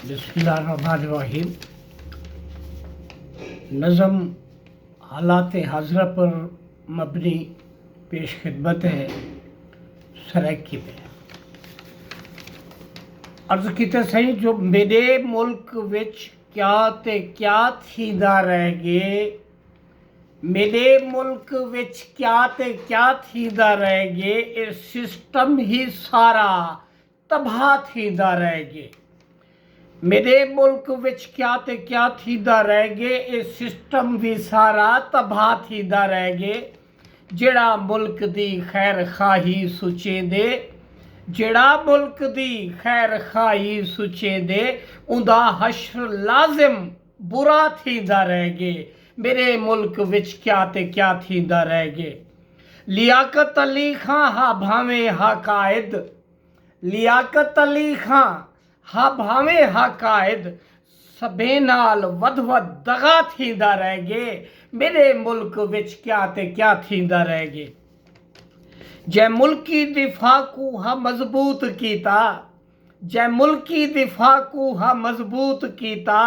बिस्मिल्लाहिर्रहमानिर्रहीम। नज़म हालात हाज़रा पर मबनी पेश खिदमत है सराइकी में। अर्ज़ कीते सही जो मेरे मुल्क विच क्या ते क्या थींदा रह गए, मेरे मुल्क विच क्या ते क्या थींदा रह गए, ये सिस्टम ही सारा तबाह थींदा रह गए। मेरे मुल्क विच क्या ते क्या थींदा रह गए, ये सिस्टम भी सारा तबाह थींदा रह गए। जिहड़ा मुल्क दी खैर खाही सुचेंदे, जिहड़ा मुल्क दी खैर खाही सुचेंदे, उंदा हश्र लाजिम बुरा थींदा रह गए। मेरे मुल्क विच क्या ते क्या थींदा रह गए। लियाकत अली खां हा भावे हा कायद, लियाकत अली खां हा भावे हा कायद, सबे नाल वध वध दगा थींदा रह गए। मेरे मुल्क विच क्या ते क्या थींदा रह गए। जै मुल्की दिफा को हा मजबूत कीता, जै मुल्की दिफा को हा मजबूत कीता,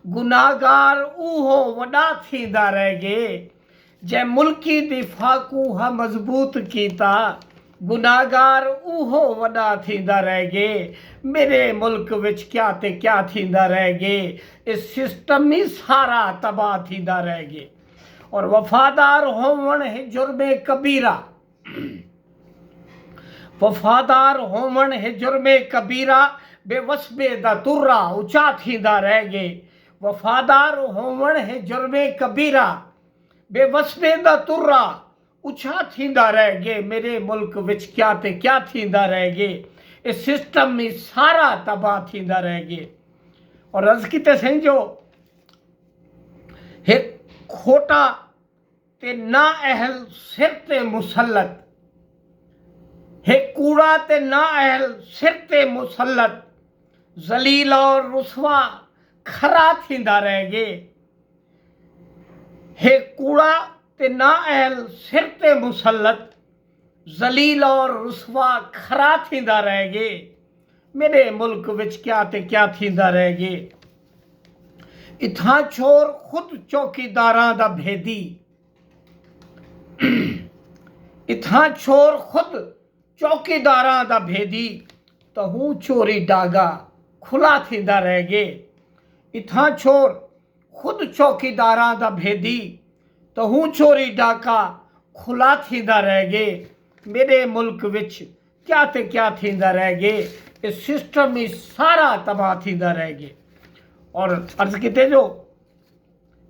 गुनाहगार ऊहो वडा थींदा रह गए। जै मुल्की दिफा को हा मजबूत कीता, गुनाहगार ऊहो वडा थींदा रह गए। मेरे मुल्क विच क्या ते क्या थींदा रह गए। इस सिस्टम ही सारा तबाह थींदा रह गए। और वफादार होवण है जुर्मे कबीरा, वफादार होवण है जुर्मे कबीरा, बेवस्बे दा तुर्रा उचा थींदा रह गए। वफादार होवण है जुर्मे कबीरा, बेवस्बे दा तुर्रा उछा थींदा रह गए। मेरे मुल्क विच क्या ते क्या थींदा रह गए। इस सिस्टम में सारा तबाह थींदा रह गए। और अर्ज़ कीते समझो एक खोटा ते ना अहल सिर ते मुसलत, एक कूड़ा ते ना अहल सिर ते मुसलत, जलील और रुसवा खरा थींदा रह गए। हे कूड़ा ते ना अहल सिर ते मुसलत, जलील और रुसवा खरा थींदा रह गए। मेरे मुल्क विच क्या ते क्या थींदा रह गए। इथां चोर खुद चौकीदारां दा भेदी, इथां चोर खुद चौकीदारां दा भेदी, तहूं चोरी डागा खुला थींदा रह गए। इथां चोर खुद चौकीदारां दा भेदी, तहूं चोरी डाका खुला थींदा रह गए। मेरे मुल्क विच क्या ते क्या थींदा रह गए। इस सिस्टम ही सारा तबाह थींदा रह गए। और अर्ज़ कीते जो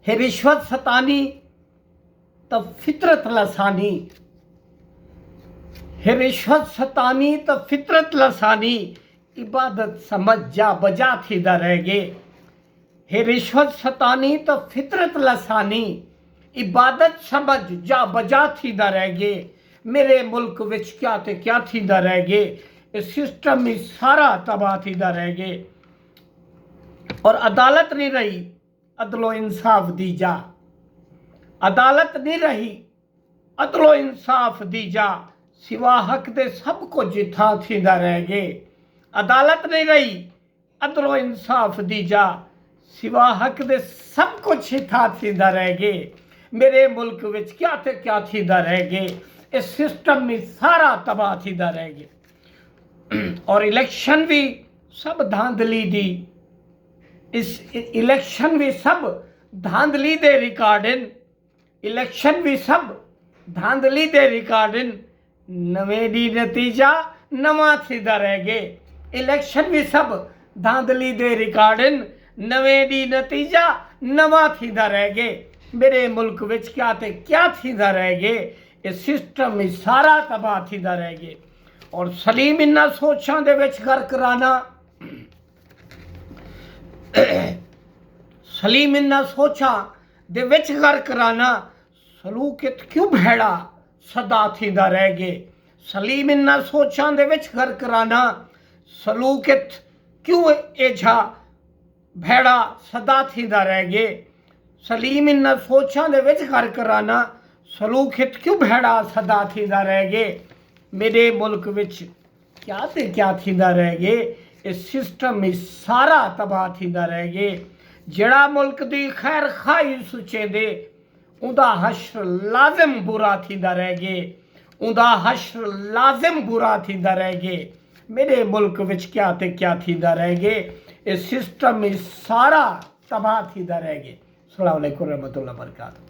हे रिश्वत सतानी त फितरत लसानी, हे रिश्वत सतानी त फितरत लसानी, इबादत समझ जा बजा थींदा रह गए। हे रिश्वत सतानी त फितरत लसानी, इबादत समझ जा बजा थींदा रह गए। मेरे मुल्क विच क्या ते क्या थींदा रह गए। इस सिस्टम में सारा तबाह थींदा रह गए। और अदालत नहीं रही अदलो इंसाफ दी जा, अदालत नहीं रही अदलो इंसाफ दी जा, सिवा हक दे सब कुछ जिथा थींदा रह गए। अदालत नहीं रही अदलो इंसाफ दी जा, सिवा हक दे सब कुछ जिथा थींदा रह गए। मेरे मुल्क विच क्या ते क्या थींदा रह गए। इस सिस्टम में सारा तबाह थींदा रह गए। और इलेक्शन भी सब धांधली दी, इस इलेक्शन भी सब धांधली दे रिकॉर्डिंग, इलेक्शन भी सब धांधली दे रिकॉर्डिंग, नवें दी नतीजा नवा थींदा रह गए। इलेक्शन भी सब धांधली दे रिकॉर्डिंग, नवें दी नतीजा नवा थींदा रह गए। मेरे मुल्क विच क्या ते क्या थींदा रह गए। इस सिस्टम में सारा तबाह थींदा रह गए। और सलीम इन्ना सोचां दे विच गर्क राना, सलीम इन्ना सोचां दे विच गर्क राना, सलूकित क्यों भैड़ा सदा थींदा रह गए। सलीम इन्ना सोचां दे विच गर्क राना, सलूकित क्यों एझा भैड़ा सदा थींदा रह गए। सलीम इन्ना सोचां दे विच गर्क राना, सलूकित क्यों भैड़ा सदा थींदा रह गए। मेरे मुल्क विच क्या ते क्या थींदा रह गए। ਇਹ सिस्टम ही सारा तबाह थींदा रह गए। जड़ा मुल्क दी खैर खाई सुचेंदे उदा हश्र लाजिम बुरा थींदा रह गए, उदा हश्र लाजिम बुरा थींदा रह गए। मेरे मुल्क विच क्या ते क्या थींदा रह गए, ये सिस्टम ही सारा तबाह थींदा रह गए। अस्सलाम वालेकुम रहमतुल्लाह बरकातहू।